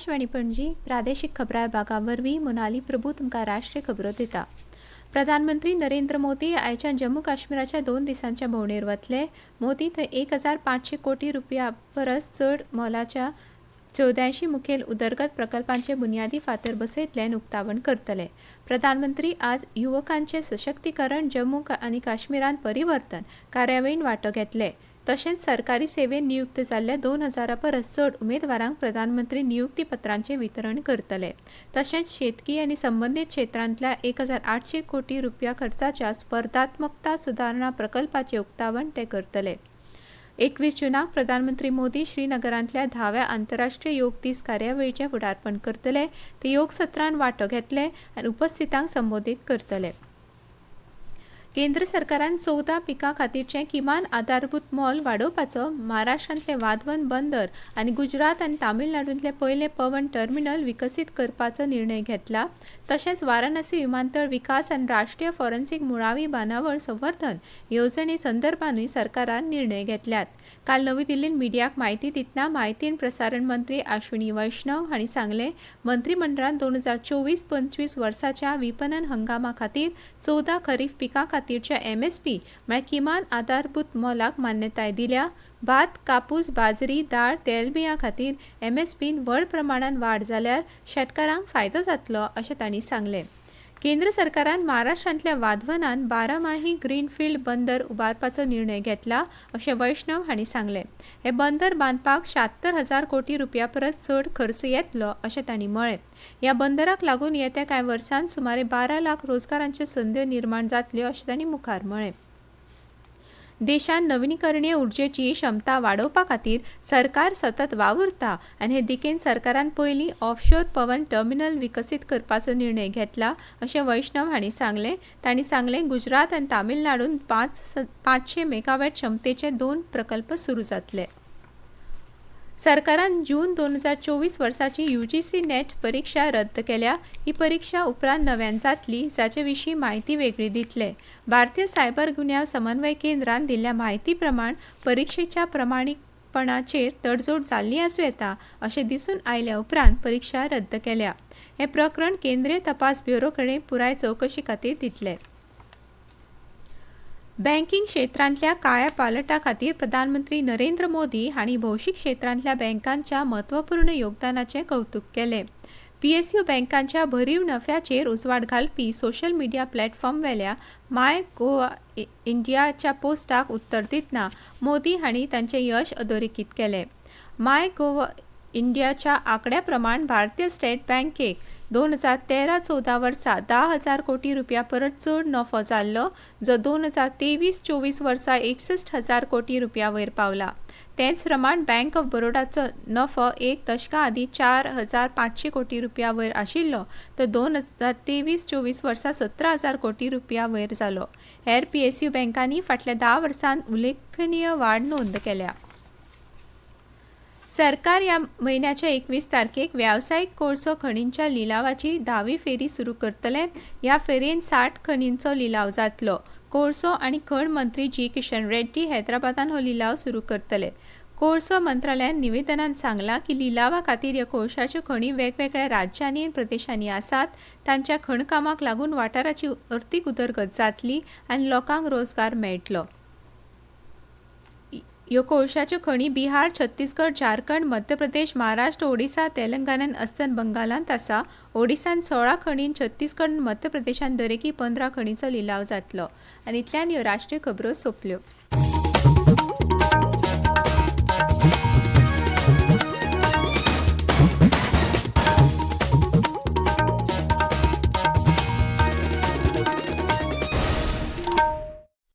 आकाशवाणी पणजी प्रादेशीक खबरां विभागा वरवीं मोनाली प्रभू तुमकां राष्ट्रीय खबरो दिता। प्रधानमंत्री नरेंद्र मोदी आयच्या जम्मू काश्मीराच्या 2 दिसांच्या भोंवडेर वतले। मोदी थंय 1500 कोटी रुपया परस चड मोलाच्या 84 मुखेल उदरगत प्रकल्पांचे बुन्यादी फातर बसयतले आनी उक्तावण करतले। प्रधानमंत्री आज युवकांचे सशक्तीकरण जम्मू आनी काश्मीरांत परिवर्तन कार्यावळींत वांटो घेतले। तशेंच सरकारी सेवेत नियुक्त जाल्ल्या 2000 परस चड उमेदवारांक प्रधानमंत्री नियुक्ती पत्रांचे वितरण करतले। तशेंच शेतकी आनी संबंधीत क्षेत्रांतल्या 1800 कोटी रुपया खर्चाच्या स्पर्धात्मकता सुदारणा प्रकल्पाचे उक्तावण ते करतले। 21 जूनाक प्रधानमंत्री मोदी श्रीनगरांतल्या 10व्या आंतरराष्ट्रीय योग दीस कार्यावळीचें फुडारपण करतले। ते योग सत्रांत वांटो घेतले आनी उपस्थितांक संबोधीत करतले। केंद्र सरकारान 14 पिकां खातीरचें किमान आधारभूत मोल वाडोवपाचो महाराष्ट्रांतले वाधवन बंदर आनी गुजरात आनी तामिळनाडूंतले पयले पवन टर्मिनल विकसीत करपाचो निर्णय घेतला। तशेंच वाराणसी विमानतळ विकास आनी राष्ट्रीय फॉरेन्सिक मुळावी बांदावळ संवर्धन येवजणे संदर्भानूय सरकारान निर्णय घेतल्यात। काल नवी दिल्लींत मिडियाक म्हायती दितना म्हायती आनी प्रसारण मंत्री अश्विनी वैष्णव हांणी सांगलें, मंत्रिमंडळान 2024-25 वर्साच्या विपणन हंगामा खातीर 14 खरीफ पिकां खातीरच्या MSP म्हळ्यार किमान आधारभूत मोलाक मान्यताय दिल्या। भात, कापूस, बाजरी, दाळ, तेलबियां खातीर MSPन व्हड प्रमाणात वाड जाल्यार शेतकारांक फायदो जातलो अशें तांणी सांगलें। केंद्र सरकारान महाराष्ट्रांतल्या वाधवनांत 12 माही ग्रीनफील्ड बंदर उबारपाचो निर्णय घेतला अशें वैष्णव हांणी सांगलें। हे बंदर बांदपाक 76,000 कोटी रुपया परस चड खर्च येतलो अशें तांणी म्हळें। ह्या बंदराक लागून येत्या कांय वर्सांत सुमारे 12 लाख रोजगारांच्यो संद्यो निर्माण जातल्यो अशें तांणी मुखार म्हळें। देशांत नवीनीकरणीय उर्जेची क्षमता वाडोवपा खातीर सरकार सतत वावुरता आनी हे दिकेन सरकारान पयलीं ऑफशोर पवन टर्मिनल विकसीत करपाचो निर्णय घेतला अशें वैष्णव हांणी सांगलें। तांणी सांगलें, गुजरात आनी तामिळनाडूंत 500 मेगावॅट क्षमतेचे 2 प्रकल्प सुरू जातले। सरकारान जून 2024 वर्साची UGC नेट परीक्षा रद्द केल्या। ही परीक्षा उपरांत नव्यान जातली, जाचे विशीं म्हायती वेगळी दितले। भारतीय सायबर गुन्यांव समन्वय केंद्रान दिल्ल्या म्हायती प्रमाण परीक्षेच्या प्रमाणीकपणाचेर तडजोड जाल्ली आसूं येता अशें दिसून आयल्या उपरांत परीक्षा रद्द केल्या। हे प्रकरण केंद्रीय तपास ब्युरो कडेन पुराय चवकशी खातीर दितले। बँकिंग क्षेत्रांतल्या काळ्या पालटा खातीर प्रधानमंत्री नरेंद्र मोदी हांणी भौशीक क्षेत्रांतल्या बँकांच्या म्हत्वपूर्ण योगदानाचें कौतुक केलें। PSU बँकांच्या भरीव नफ्याचेर उजवाड घालपी सोशल मिडिया प्लॅटफॉर्म वेल्या माय गोवा इंडियाच्या पोस्टाक उत्तर दितना मोदी हांणी तांचें यश अधोरेखीत केलें। माय गोवा इंडियाच्या आंकड्या प्रमाण भारतीय स्टेट बँकेक 2013-14 वर्सा 10,000 कोटी रुपया परस चड नफो जाल्लो, जो 2023-24 वर्सा 61,000 कोटी रुपया वयर पावला। तेच प्रमाण बँक ऑफ बरोडाचो नफो एक दशका आदीं 4,500 कोटी रुपया वयर आशिल्लो, तो 2023-24 वर्सा 17,000 कोटी रुपया वयर जालो। हेर PSU बँकांनी फाटल्या 10 वर्सांत उल्लेखनीय वाड नोंद केल्या। सरकार ह्या म्हयन्याच्या 21 तारखेक व्यावसायिक कोळसो खणींच्या लिलावाची 10वी फेरी सुरू करतले। ह्या फेरयेंत 60 खणींचो लिलाव जातलो। कोळसो आनी खण मंत्री G. किशन रेड्डी हैदराबादान हो लिलाव सुरू करतले। कोळसो मंत्रालयान निवेदनांत सांगलां की लिलावा खातीर ह्या कोळशाच्यो खणी वेगवेगळ्या राज्यांनी आनी प्रदेशांनी आसात। तांच्या खणकामाक लागून वाठाराची अर्थीक उदरगत जातली आनी लोकांक रोजगार मेळटलो। ह्यो कोळशाच्यो खणी बिहार, छत्तीसगड, झारखंड, मध्य प्रदेश, महाराष्ट्र, ओडिशा, तेलंगणान अस्तंत बंगालांत आसा। ओडिशांत 16 खणीं, छत्तीसगड आनी मध्य प्रदेशांत दरेकी 15 खणींचो लिलाव जातलो। आनी इतल्यान ह्यो राष्ट्रीय खबरो सोंपल्यो।